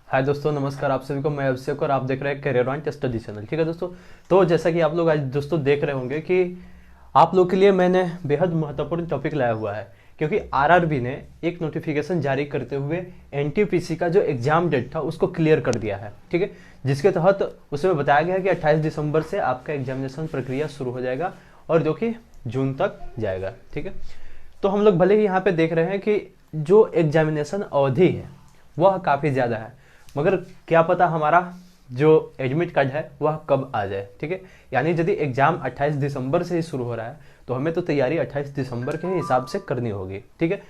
हाय दोस्तों, नमस्कार। आप सभी को मैं अभिषेक और आप देख रहे हैं करियर ऑन स्टडी चैनल। ठीक है दोस्तों, तो जैसा कि आप लोग आज दोस्तों देख रहे होंगे कि आप लोग के लिए मैंने बेहद महत्वपूर्ण टॉपिक लाया हुआ है, क्योंकि आरआरबी ने एक नोटिफिकेशन जारी करते हुए एनटीपीसी का जो एग्जाम डेट था उसको क्लियर कर दिया है। ठीक है, जिसके तहत उसमें बताया गया है कि 28 दिसंबर से आपका एग्जामिनेशन प्रक्रिया शुरू हो जाएगा और जो कि जून तक जाएगा। ठीक है, तो हम लोग भले ही यहाँ पे देख रहे हैं कि जो एग्जामिनेशन अवधि है वह काफ़ी ज़्यादा है, मगर क्या पता हमारा जो एडमिट कार्ड है वह कब आ जाए। ठीक है, यानी यदि एग्जाम 28 दिसंबर से ही शुरू हो रहा है तो हमें तो तैयारी 28 दिसंबर के हिसाब से करनी होगी। ठीक है,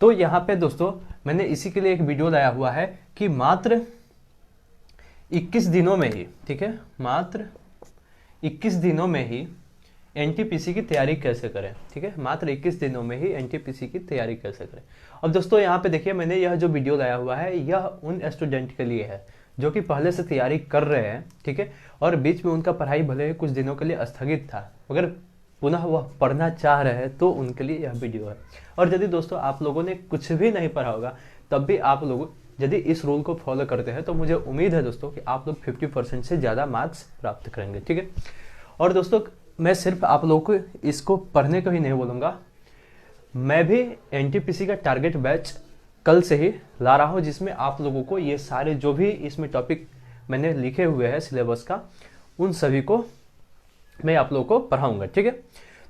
तो यहाँ पे दोस्तों मैंने इसी के लिए एक वीडियो लाया हुआ है कि मात्र 21 दिनों में ही, ठीक है, मात्र 21 दिनों में ही एनटीपीसी की तैयारी कैसे करें। ठीक है, मात्र 21 दिनों में ही एनटीपीसी की तैयारी कैसे करें। अब दोस्तों यहाँ पे देखिए, मैंने यह जो वीडियो लाया हुआ है यह उन स्टूडेंट के लिए है जो कि पहले से तैयारी कर रहे हैं। ठीक है, और बीच में उनका पढ़ाई भले ही कुछ दिनों के लिए स्थगित था, मगर पुनः वह पढ़ना चाह रहे हैं तो उनके लिए यह वीडियो है। और यदि दोस्तों आप लोगों ने कुछ भी नहीं पढ़ा होगा तब भी आप लोग यदि इस रूल को फॉलो करते हैं तो मुझे उम्मीद है दोस्तों कि आप लोग 50% से ज़्यादा मार्क्स प्राप्त करेंगे। ठीक है, और दोस्तों मैं सिर्फ आप लोगों को इसको पढ़ने को ही नहीं बोलूँगा, मैं भी एनटीपीसी का टारगेट बैच कल से ही ला रहा हूँ, जिसमें आप लोगों को ये सारे जो भी इसमें टॉपिक मैंने लिखे हुए हैं सिलेबस का, उन सभी को मैं आप लोगों को पढ़ाऊँगा। ठीक है,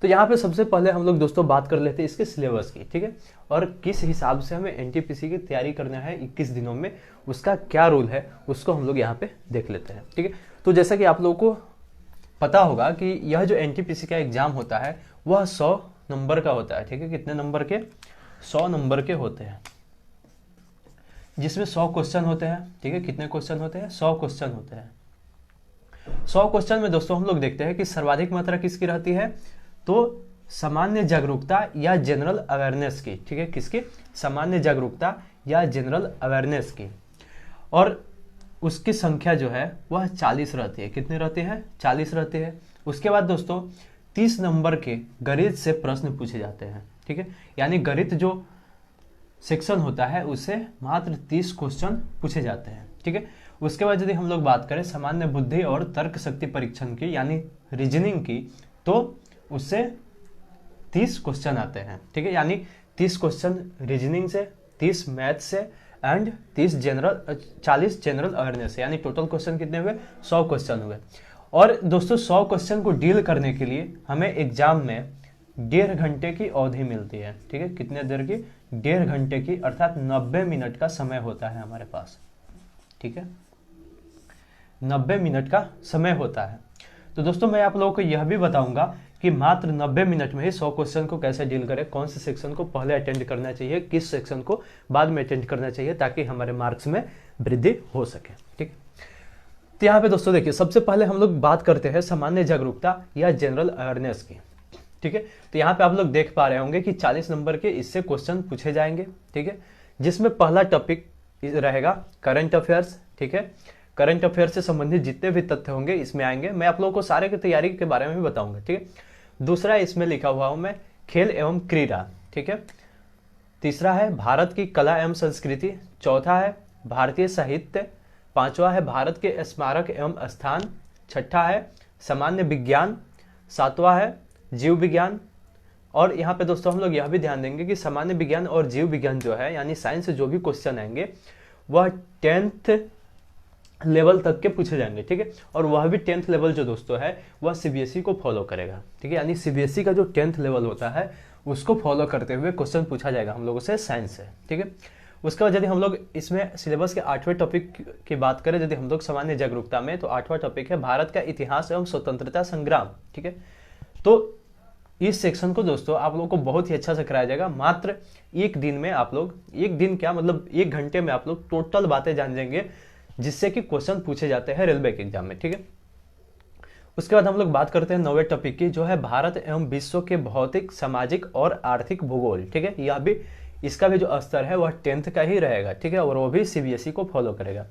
तो यहाँ पे सबसे पहले हम लोग दोस्तों बात कर लेते हैं इसके सिलेबस की। ठीक है, और किस हिसाब से हमें एनटीपीसी की तैयारी करना है 21 दिनों में, उसका क्या रूल है उसको हम लोग यहाँ पे देख लेते हैं। ठीक है, तो जैसा कि आप लोगों को पता होगा कि यह जो एनटीपीसी का एग्जाम होता है वह 100 नंबर का होता है। ठीक है, कितने नंबर के? 100 नंबर के होते हैं, जिसमें 100 क्वेश्चन होते हैं। ठीक है, कितने क्वेश्चन होते हैं? 100 क्वेश्चन होते हैं। 100 क्वेश्चन में दोस्तों हम लोग देखते हैं कि सर्वाधिक मात्रा किसकी रहती है, तो सामान्य जागरूकता या जनरल अवेयरनेस की। ठीक है, किसकी? सामान्य जागरूकता या जनरल अवेयरनेस की। और उसकी संख्या जो है वह 40 रहती है। कितनी रहती है? 40 रहती है। उसके बाद दोस्तों 30 नंबर के गणित से प्रश्न पूछे जाते हैं। ठीक है, यानी गणित जो सेक्शन होता है उससे मात्र 30 क्वेश्चन पूछे जाते हैं। ठीक है, उसके बाद यदि हम लोग बात करें सामान्य बुद्धि और तर्क शक्ति परीक्षण की यानी रीजनिंग की, तो उससे 30 क्वेश्चन आते हैं। ठीक है, यानी 30 क्वेश्चन रीजनिंग से, 30 मैथ से एंड 40 जनरल अवेयरनेस है, यानी टोटल क्वेश्चन कितने हुए? 100 क्वेश्चन हुए। और दोस्तों 100 क्वेश्चन को डील करने के लिए हमें एग्जाम में 1.5 घंटे की अवधि मिलती है। ठीक है, कितने देर की? 1.5 घंटे की, अर्थात 90 मिनट का समय होता है हमारे पास। ठीक है, 90 मिनट का समय होता है। तो दोस्तों मैं आप लोगों को यह भी बताऊंगा कि मात्र 90 मिनट में ही 100 क्वेश्चन को कैसे डील करें, कौन से सेक्शन को पहले अटेंड करना चाहिए, किस सेक्शन को बाद में अटेंड करना चाहिए, ताकि हमारे मार्क्स में वृद्धि हो सके। ठीक, तो यहाँ पे दोस्तों देखिए, सबसे पहले हम लोग बात करते हैं सामान्य जागरूकता या जनरल अवेयरनेस की। ठीक है, तो यहाँ पे आप लोग देख पा रहे होंगे कि 40 नंबर के इससे क्वेश्चन पूछे जाएंगे। ठीक है, जिसमें पहला टॉपिक रहेगा करंट अफेयर्स। ठीक है, करंट अफेयर से संबंधित जितने भी तथ्य होंगे इसमें आएंगे। मैं आप लोगों को सारे की तैयारी के बारे में भी बताऊंगा। ठीक है, दूसरा इसमें लिखा हुआ हूं मैं खेल एवं क्रीड़ा। ठीक है, तीसरा है भारत की कला एवं संस्कृति। चौथा है भारतीय साहित्य। पांचवा है भारत के स्मारक एवं स्थान। छठा है सामान्य विज्ञान। सातवां है जीव विज्ञान। और यहाँ पे दोस्तों हम लोग यह भी ध्यान देंगे कि सामान्य विज्ञान और जीव विज्ञान जो है, यानी साइंस से जो भी क्वेश्चन आएंगे वह 10th लेवल तक के पूछे जाएंगे। ठीक है, और वह भी 10th लेवल जो दोस्तों है वह सीबीएसई को फॉलो करेगा। ठीक है, यानी सीबीएसई का जो 10th लेवल होता है उसको फॉलो करते हुए क्वेश्चन पूछा जाएगा हम लोगों से साइंस से। ठीक है, उसके बाद यदि हम लोग इसमें सिलेबस के 8वें टॉपिक की बात करें, यदि हम लोग सामान्य जागरूकता में, तो 8वां टॉपिक है भारत का इतिहास एवं स्वतंत्रता संग्राम। ठीक है, तो इस सेक्शन को दोस्तों आप लोगों को बहुत ही अच्छा से कराया जाएगा। मात्र एक दिन में आप लोग, एक दिन क्या मतलब 1 घंटे में आप लोग टोटल बातें जान जाएंगे जिससे कि क्वेश्चन पूछे जाते हैं रेलवे के एग्जाम में। ठीक है, उसके बाद हम लोग बात करते हैं 9वें टॉपिक की, जो है भारत एवं विश्व के भौतिक, सामाजिक और आर्थिक भूगोल। ठीक है, यह भी, इसका भी जो स्तर है वह 10th का ही रहेगा। ठीक है, और वो भी सीबीएसई को फॉलो करेगा।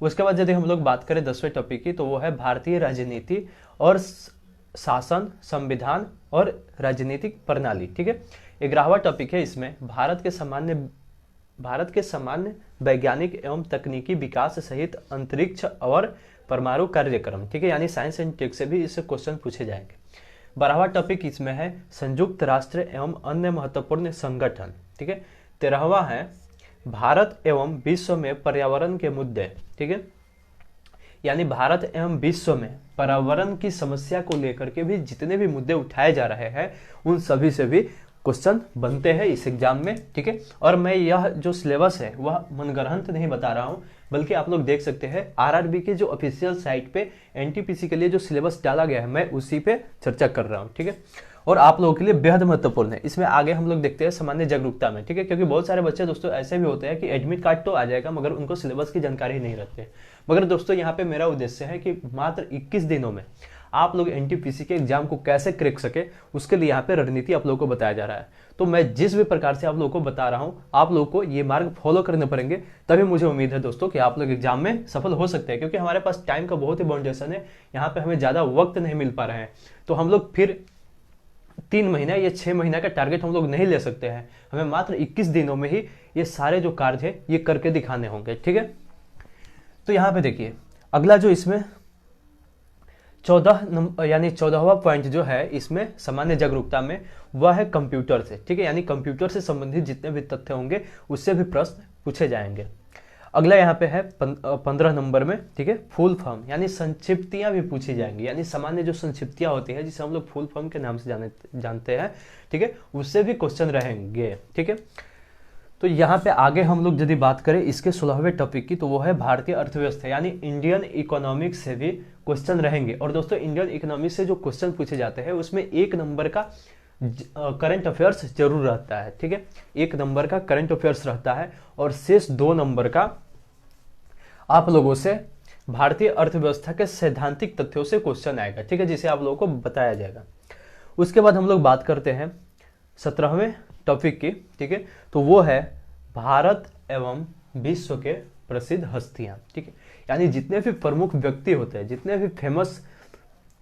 उसके बाद यदि हम लोग बात करें 10वें टॉपिक की, तो वो है भारतीय राजनीति और शासन, संविधान और राजनीतिक प्रणाली। ठीक है, 11वां टॉपिक है इसमें भारत के सामान्य भारत के सामान्य वैज्ञानिक एवं तकनीकी विकास सहित अंतरिक्ष और परमाणु कार्यक्रम, ठीक है, यानी साइंस एंड टेक से भी इससे क्वेश्चन पूछे जाएंगे। 12वां टॉपिक इसमें है संयुक्त राष्ट्र एवं अन्य महत्वपूर्ण संगठन, ठीक है। 13वां है भारत एवं विश्व में पर्यावरण के मुद्दे, ठीक है, यानी भारत एवं विश्व में पर्यावरण की समस्या को लेकर के भी जितने भी मुद्दे उठाए जा रहे हैं उन सभी से भी क्वेश्चन बनते हैं इस एग्जाम में, ठीक है। और मैं यह जो सिलेबस है वह मनगढ़ंत नहीं बता रहा हूं, बल्कि आप लोग देख सकते हैं आरआरबी के जो ऑफिशियल साइट पे एनटीपीसी के लिए जो सिलेबस डाला गया है मैं उसी पे चर्चा कर रहा हूं, ठीक है। और आप लोगों के लिए बेहद महत्वपूर्ण है। इसमें आगे हम लोग देखते हैं सामान्य जागरूकता में, ठीक है, क्योंकि बहुत सारे बच्चे दोस्तों ऐसे भी होते हैं कि एडमिट कार्ड तो आ जाएगा मगर उनको सिलेबस की जानकारी नहीं रहती है। मगर दोस्तों यहाँ पे मेरा उद्देश्य है कि मात्र 21 दिनों में आप लोग एनटीपीसी के एग्जाम को कैसे क्रैक सके उसके लिए यहाँ पे रणनीति आप लोगों को बताया जा रहा है। तो मैं जिस भी प्रकार से आप लोगों को बता रहा हूँ आप लोगों को ये मार्ग फॉलो करने पड़ेंगे, तभी मुझे उम्मीद है दोस्तों कि आप लोग एग्जाम में सफल हो सकते हैं। क्योंकि हमारे पास टाइम का बहुत ही बाउंडेशन है, यहाँ पे हमें ज्यादा वक्त नहीं मिल पा रहे हैं, तो हम लोग फिर 3 महीना या 6 महीना का टारगेट हम लोग नहीं ले सकते हैं। हमें मात्र 21 दिनों में ही ये सारे जो कार्य है ये करके दिखाने होंगे, ठीक है। तो यहाँ पे देखिए अगला जो इसमें 14वां पॉइंट जो है इसमें सामान्य जागरूकता में वह है कंप्यूटर से, ठीक है, यानी कंप्यूटर से संबंधित जितने भी तथ्य होंगे उससे भी प्रश्न पूछे जाएंगे। अगला यहाँ पे है 15 नंबर में, ठीक है, फुल फॉर्म यानी संक्षिप्तियां भी पूछी जाएंगी, यानी सामान्य जो संक्षिप्तियां होती है जिसे हम लोग फुल फॉर्म के नाम से जानते हैं, ठीक है, उससे भी क्वेश्चन रहेंगे, ठीक है। तो यहाँ पे आगे हम लोग यदि बात करें इसके 16वें टॉपिक की तो वो है भारतीय अर्थव्यवस्था यानी इंडियन इकोनॉमिक्स से भी क्वेश्चन रहेंगे। और दोस्तों इंडियन इकोनॉमिक्स से जो क्वेश्चन पूछे जाते हैं उसमें 1 नंबर का करंट अफेयर्स जरूर रहता है, ठीक है, 1 नंबर का करंट अफेयर्स रहता है और शेष 2 नंबर का आप लोगों से भारतीय अर्थव्यवस्था के सैद्धांतिक तथ्यों से क्वेश्चन आएगा, ठीक है, जिसे आप लोगों को बताया जाएगा। उसके बाद हम लोग बात करते हैं 17वें टॉपिक की, ठीक है, तो वो है भारत एवं विश्व के प्रसिद्ध हस्तियां, ठीक है, यानी जितने भी प्रमुख व्यक्ति होते हैं, जितने भी फेमस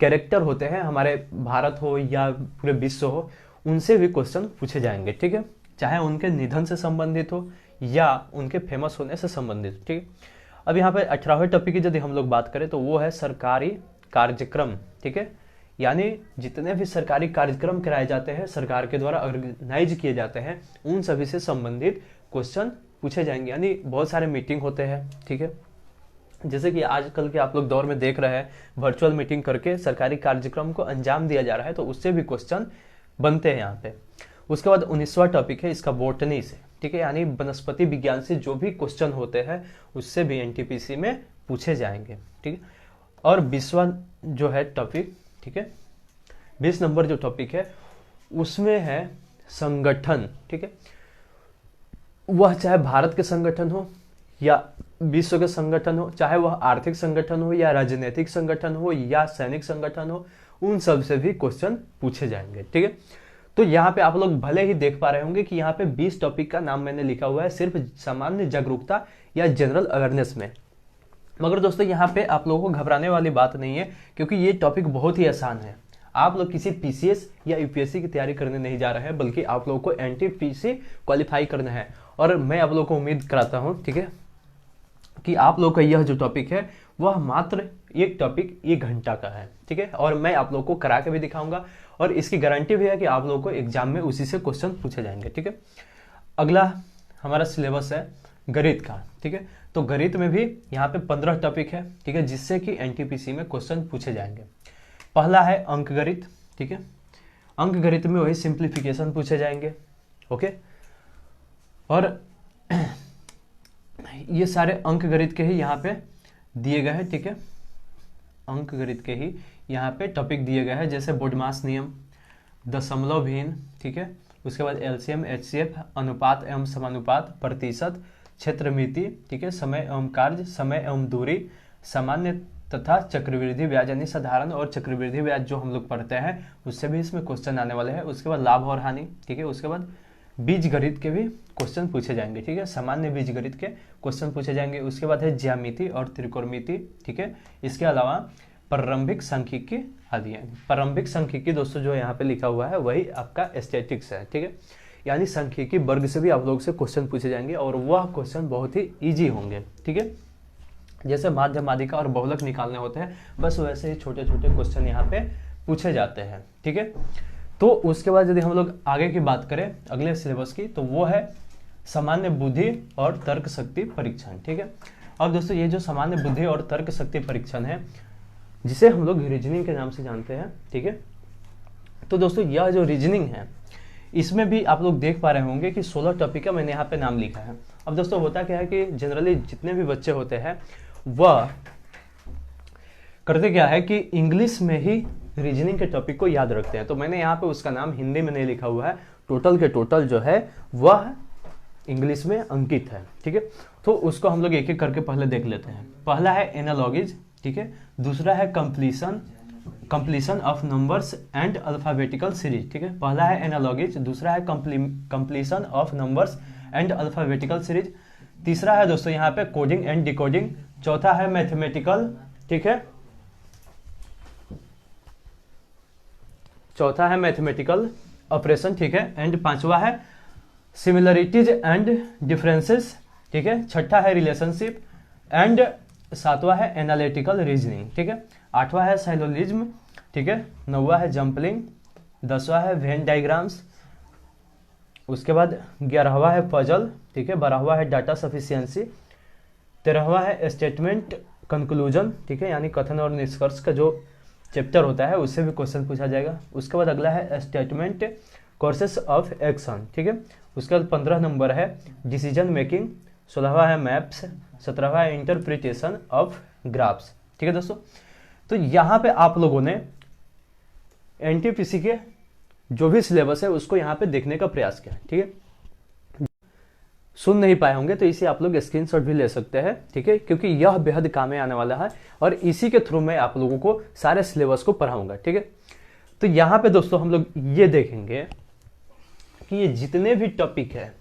कैरेक्टर होते हैं हमारे भारत हो या पूरे विश्व हो, उनसे भी क्वेश्चन पूछे जाएंगे, ठीक है, चाहे उनके निधन से संबंधित हो या उनके फेमस होने से संबंधित, ठीक है। अब यहाँ पे 18वें टॉपिक की यदि हम लोग बात करें तो वो है सरकारी कार्यक्रम, ठीक है, यानी जितने भी सरकारी कार्यक्रम कराए जाते हैं सरकार के द्वारा ऑर्गेनाइज किए जाते हैं उन सभी से संबंधित क्वेश्चन पूछे जाएंगे। यानी बहुत सारे मीटिंग होते हैं, ठीक है, जैसे कि आजकल के आप लोग दौर में देख रहे हैं वर्चुअल मीटिंग करके सरकारी कार्यक्रम को अंजाम दिया जा रहा है, तो उससे भी क्वेश्चन बनते हैं यहाँ पे। उसके बाद 19वां टॉपिक है इसका बॉटनी से, ठीक है, यानी वनस्पति विज्ञान से जो भी क्वेश्चन होते हैं उससे भी एनटीपीसी में पूछे जाएंगे, ठीक है। और 20वां जो है टॉपिक, ठीक है, 20 नंबर जो टॉपिक है उसमें है संगठन, ठीक है, वह चाहे भारत के संगठन हो या विश्व के संगठन हो, चाहे वह आर्थिक संगठन हो या राजनीतिक संगठन हो या सैनिक संगठन हो, उन सब से भी क्वेश्चन पूछे जाएंगे, ठीक है। तो यहाँ पे आप लोग भले ही देख पा रहे होंगे कि यहाँ पे 20 टॉपिक का नाम मैंने लिखा हुआ है सिर्फ सामान्य जागरूकता या जनरल अवेयरनेस में, मगर दोस्तों यहाँ पे आप लोगों को घबराने वाली बात नहीं है क्योंकि ये टॉपिक बहुत ही आसान है। आप लोग किसी पीसीएस या यूपीएससी की तैयारी करने नहीं जा रहे हैं, बल्कि आप लोगों को एनटीपीसी क्वालिफाई करना है। और मैं आप लोगों को उम्मीद कराता हूँ, ठीक है, कि आप लोग का यह जो टॉपिक है वह मात्र एक टॉपिक 1 घंटा का है, ठीक है, और मैं आप लोगों को करा के भी दिखाऊंगा और इसकी गारंटी भी है कि आप लोगों को एग्जाम में उसी से क्वेश्चन पूछे जाएंगे, ठीक है। अगला हमारा सिलेबस है गणित का, ठीक है, तो गणित में भी यहाँ पे 15 टॉपिक है, ठीक है, जिससे कि एनटीपीसी में क्वेश्चन पूछे जाएंगे। पहला है अंक गणित, ठीक है, अंक गणित में वही सिंप्लीफिकेशन पूछे जाएंगे, ओके, और ये सारे अंक गणित के ही यहाँ पे दिए गए हैं, ठीक है, अंक गणित के ही यहाँ पे टॉपिक दिए गए हैं, जैसे बोडमास नियम, दशमलव भिन्न, ठीक है, उसके बाद एलसीएम, एचसीएफ, अनुपात एवं समानुपात, प्रतिशत, क्षेत्रमिति, ठीक है, समय एवं कार्य, समय एवं दूरी, सामान्य तथा चक्रवृद्धि ब्याज, यानी साधारण और चक्रवृद्धि ब्याज जो हम लोग पढ़ते हैं उससे भी इसमें क्वेश्चन आने वाले हैं। उसके बाद लाभ और हानि, ठीक है, उसके बाद बीज गणित के भी क्वेश्चन पूछे जाएंगे, ठीक है, सामान्य बीज गणित के क्वेश्चन पूछे जाएंगे। उसके बाद है ज्यामिति और त्रिकोणमिति, ठीक है, इसके अलावा प्रारंभिक सांख्यिकी आदि। प्रारंभिक सांख्यिकी दोस्तों जो यहाँ पे लिखा हुआ है वही आपका स्टैटिक्स है, ठीक है, यानी सांख्यिकी वर्ग से भी आप लोग से क्वेश्चन पूछे जाएंगे और वह क्वेश्चन बहुत ही ईजी होंगे। ठीक है, जैसे माध्य माध्यिका और बहुलक निकालने होते हैं, बस वैसे ही छोटे छोटे क्वेश्चन यहाँ पे पूछे जाते हैं। ठीक है, तो उसके बाद यदि हम लोग आगे की बात करें अगले सिलेबस की, तो वो है सामान्य बुद्धि और तर्क शक्ति परीक्षण। ठीक है, अब दोस्तों ये जो सामान्य बुद्धि और तर्क शक्ति परीक्षण है, जिसे हम लोग रीजनिंग के नाम से जानते हैं। ठीक है, तो दोस्तों यह जो रीजनिंग है, इसमें भी आप लोग देख पा रहे होंगे कि 16 टॉपिक का मैंने यहाँ पे नाम लिखा है। अब दोस्तों होता क्या है कि जनरली जितने भी बच्चे होते हैं वह करते क्या है कि इंग्लिश में ही रीजनिंग के टॉपिक को याद रखते हैं। तो मैंने यहाँ पे उसका नाम हिंदी में नहीं लिखा हुआ है, टोटल के टोटल जो है वह इंग्लिश में अंकित है। ठीक है, तो उसको हम लोग एक एक करके पहले देख लेते हैं। पहला है एनालॉगीज। ठीक है, दूसरा है completion of numbers and alphabetical series. ठीक है, पहला है एनालॉगीज, दूसरा है completion of numbers and alphabetical series, तीसरा है दोस्तों यहाँ पे कोडिंग एंड डिकोडिंग, चौथा है मैथमेटिकल। ठीक है, चौथा है मैथमेटिकल ऑपरेशन। ठीक है, एंड पांचवा है सिमिलरिटीज एंड डिफरेंसेस। ठीक है, छठा है रिलेशनशिप एंड सातवां है एनालिटिकल रीजनिंग। ठीक है, आठवां है साइलोलिज्म। ठीक है, नौवां है जंपलिंग, 10वां है वेन डायग्राम्स, उसके बाद 11वां है पजल। ठीक है, 12वां है डाटा सफिशिएंसी, 13वां है स्टेटमेंट कंक्लूजन। ठीक है, यानी कथन और निष्कर्ष का जो चैप्टर होता है उससे भी क्वेश्चन पूछा जाएगा। उसके बाद अगला है स्टेटमेंट कोर्सेस ऑफ एक्शन। ठीक है, उसके बाद 15 नंबर है डिसीजन मेकिंग, 16वां है मैप्स, 17वां है इंटरप्रिटेशन ऑफ ग्राफ्स। ठीक है दोस्तों, तो यहाँ पे आप लोगों ने एनटीपीसी के जो भी सिलेबस है उसको यहाँ पे देखने का प्रयास किया। ठीक है, सुन नहीं पाए होंगे तो इसे आप लोग स्क्रीनशॉट भी ले सकते हैं। ठीक है, क्योंकि यह बेहद काम में आने वाला है और इसी के थ्रू मैं आप लोगों को सारे सिलेबस को पढ़ाऊंगा। ठीक है, तो यहाँ पे दोस्तों हम लोग ये देखेंगे कि ये जितने भी टॉपिक है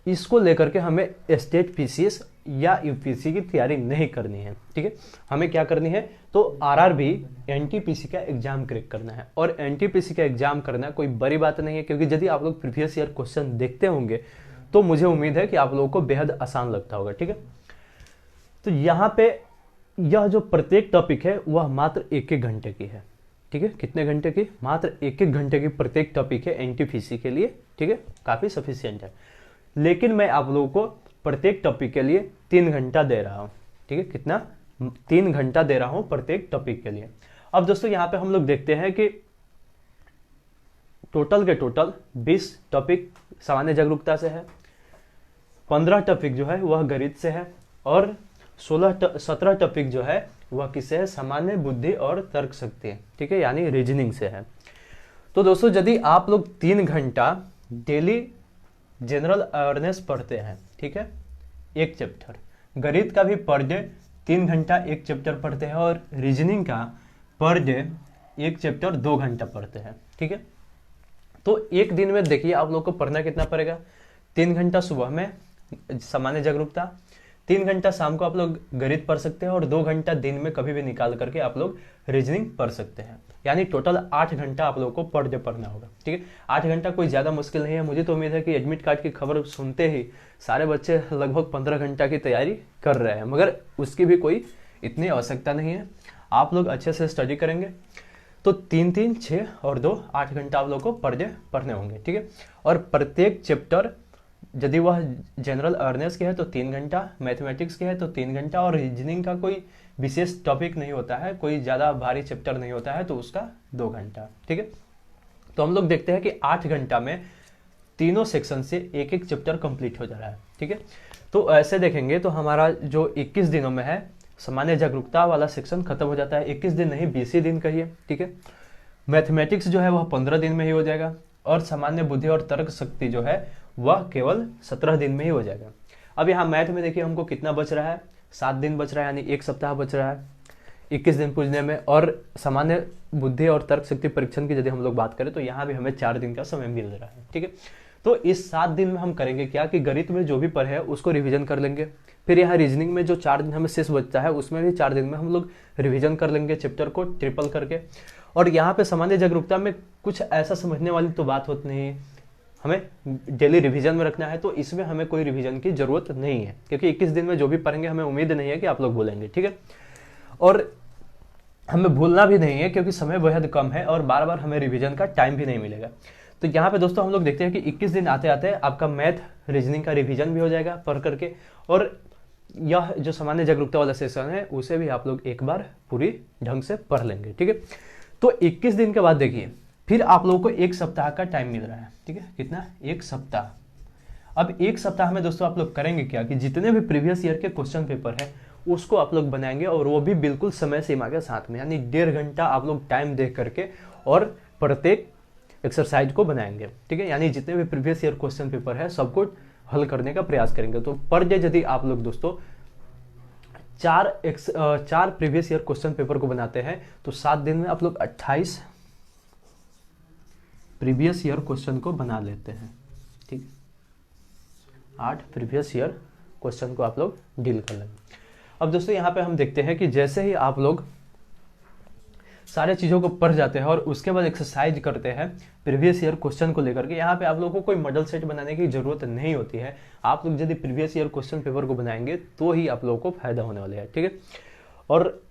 इसको लेकर के हमें स्टेट पीसीएस या यूपीएससी की तैयारी नहीं करनी है। ठीक है, हमें क्या करनी है, तो आरआरबी एनटीपीसी का एग्जाम क्रैक करना है। और एनटीपीसी का एग्जाम करना कोई बड़ी बात नहीं है, क्योंकि यदि आप लोग प्रीवियस ईयर क्वेश्चन देखते होंगे तो मुझे उम्मीद है कि आप लोगों को बेहद आसान लगता होगा। ठीक है, तो यहाँ पे यह जो प्रत्येक टॉपिक है वह मात्र 1-1 घंटे की है। ठीक है, कितने घंटे की, मात्र 1-1 घंटे की प्रत्येक टॉपिक है एनटीपीसी के लिए। ठीक है, काफी सफिशियंट है, लेकिन मैं आप लोगों को प्रत्येक टॉपिक के लिए 3 घंटा दे रहा हूं। ठीक है, कितना, 3 घंटा दे रहा हूं प्रत्येक टॉपिक के लिए। अब दोस्तों यहाँ पे हम लोग देखते हैं कि टोटल के टोटल 20 टॉपिक सामान्य जागरूकता से है, 15 टॉपिक जो है वह गणित से है और 17 टॉपिक जो है वह किससे है, सामान्य बुद्धि और तर्क शक्ति है। ठीक है, यानी रीजनिंग से है। तो दोस्तों यदि आप लोग 3 घंटा डेली जनरल अवेयरनेस पढ़ते हैं, ठीक है, एक चैप्टर, गणित का भी पर डे 3 घंटा एक चैप्टर पढ़ते हैं और रीजनिंग का पर डे एक चैप्टर 2 घंटा पढ़ते हैं। ठीक है, तो एक दिन में देखिए आप लोग को पढ़ना कितना पड़ेगा, 3 घंटा सुबह में सामान्य जागरूकता, 3 घंटा शाम को आप लोग गणित पढ़ सकते हैं और 2 घंटा दिन में कभी भी निकाल करके आप लोग रीजनिंग पढ़ सकते हैं। यानी टोटल 8 घंटा आप लोगों को पर डे पढ़ना होगा। ठीक है, 8 घंटा कोई ज्यादा मुश्किल नहीं है। मुझे तो उम्मीद है कि एडमिट कार्ड की खबर सुनते ही सारे बच्चे लगभग 15 घंटा की तैयारी कर रहे हैं, मगर उसकी भी कोई इतनी आवश्यकता नहीं है। आप लोग अच्छे से स्टडी करेंगे तो 3-3, 6 और 2, 8 घंटा आप लोग को पर डे पढ़ने होंगे। ठीक है, और प्रत्येक चैप्टर यदि वह जनरल अवेयरनेस के है तो 3 घंटा, मैथमेटिक्स के है तो 3 घंटा, और रीजनिंग का कोई विशेष टॉपिक नहीं होता है, कोई ज़्यादा भारी चैप्टर नहीं होता है तो उसका 2 घंटा। ठीक है, तो हम लोग देखते हैं कि 8 घंटा में तीनों सेक्शन से एक एक चैप्टर कंप्लीट हो जा रहा है। ठीक है, तो ऐसे देखेंगे तो हमारा जो 21 दिनों में है सामान्य जागरूकता वाला सेक्शन खत्म हो जाता है। 21 दिन नहीं, 20 ही दिन कहिए। ठीक है, मैथमेटिक्स जो है वह 15 दिन में ही हो जाएगा और सामान्य बुद्धि और तर्क शक्ति जो है वह केवल 17 दिन में ही हो जाएगा। अब यहाँ मैथ में देखिए हमको कितना बच रहा है, 7 दिन बच रहा है, यानी 1 सप्ताह बच रहा है 21 दिन पूछने में। और सामान्य बुद्धि और तर्क शक्ति परीक्षण की यदि हम लोग बात करें तो यहाँ भी हमें 4 दिन का समय मिल रहा है। ठीक है, तो इस 7 दिन में हम करेंगे क्या कि गणित में जो भी पढ़े है उसको रिवीजन कर लेंगे। फिर यहाँ रीजनिंग में जो 4 दिन हमें शेष बचता है उसमें भी 4 दिन में हम लोग रिवीजन कर लेंगे चैप्टर को ट्रिपल करके। और यहाँ पे सामान्य जागरूकता में कुछ ऐसा समझने वाली तो बात होती नहीं, हमें डेली रिवीजन में रखना है, तो इसमें हमें कोई रिवीजन की जरूरत नहीं है, क्योंकि 21 दिन में जो भी पढ़ेंगे हमें उम्मीद नहीं है कि आप लोग भूलेंगे, ठीक है। और हमें भूलना भी नहीं है, क्योंकि समय बेहद कम है और बार बार हमें रिवीजन का टाइम भी नहीं मिलेगा। तो यहाँ पे दोस्तों हम लोग देखते हैं कि 21 दिन आते आते आपका मैथ रीजनिंग का रिवीजन भी हो जाएगा पढ़ करके, और यह जो सामान्य जागरूकता वाला सेशन है उसे भी आप लोग एक बार पूरी ढंग से पढ़ लेंगे, ठीक है। तो 21 दिन के बाद देखिए फिर आप लोगों को एक सप्ताह का टाइम मिल रहा है, ठीक है। कितना? एक सप्ताह। अब एक सप्ताह में दोस्तों आप लोग करेंगे क्या कि जितने भी प्रीवियस ईयर के क्वेश्चन पेपर है उसको आप लोग बनाएंगे, और वो भी बिल्कुल समय सीमा के साथ में, यानी 1.5 घंटा आप लोग टाइम दे करके और प्रत्येक एक्सरसाइज को बनाएंगे, ठीक है। यानी जितने भी प्रीवियस ईयर क्वेश्चन पेपर है सबको हल करने का प्रयास करेंगे। तो पर डे यदि आप लोग दोस्तों 4 प्रीवियस ईयर क्वेश्चन पेपर को बनाते हैं तो 7 दिन में आप लोग 28 प्रीवियस ईयर क्वेश्चन को बना लेते हैं, ठीक। 8 प्रीवियस ईयर क्वेश्चन को आप लोग डील कर लेंगे। अब दोस्तों यहाँ पे हम देखते हैं कि जैसे ही आप लोग सारे चीज़ों को पढ़ जाते हैं और उसके बाद एक्सरसाइज करते हैं प्रीवियस ईयर क्वेश्चन को लेकर के, यहाँ पे आप लोगों को कोई मॉडल सेट बनाने की जरूरत नहीं होती है। आप लोग यदि प्रीवियस ईयर क्वेश्चन पेपर को बनाएंगे तो ही आप लोगों को फायदा होने वाला है, ठीक है। और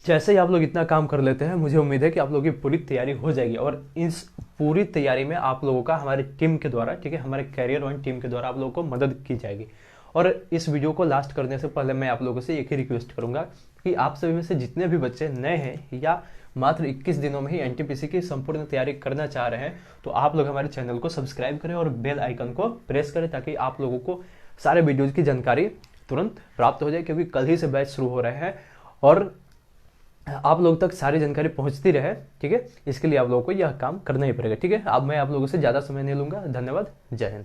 जैसे ही आप लोग इतना काम कर लेते हैं, मुझे उम्मीद है कि आप लोगों की पूरी तैयारी हो जाएगी, और इस पूरी तैयारी में आप लोगों का हमारे टीम के द्वारा, ठीक है, हमारे कैरियर वन टीम के द्वारा आप लोगों को मदद की जाएगी। और इस वीडियो को लास्ट करने से पहले मैं आप लोगों से एक ही रिक्वेस्ट करूंगा कि आप सभी में से जितने भी बच्चे नए हैं या मात्र 21 दिनों में ही एनटीपीसी की संपूर्ण तैयारी करना चाह रहे हैं, तो आप लोग हमारे चैनल को सब्सक्राइब करें और बेल आइकन को प्रेस करें, ताकि आप लोगों को सारे वीडियोज की जानकारी तुरंत प्राप्त हो जाए, क्योंकि कल ही से बैच शुरू हो रहे हैं और आप लोग तक सारी जानकारी पहुंचती रहे, ठीक है। इसके लिए आप लोगों को यह काम करना ही पड़ेगा, ठीक है। अब मैं आप लोगों से ज़्यादा समय नहीं लूंगा। धन्यवाद। जय हिंद।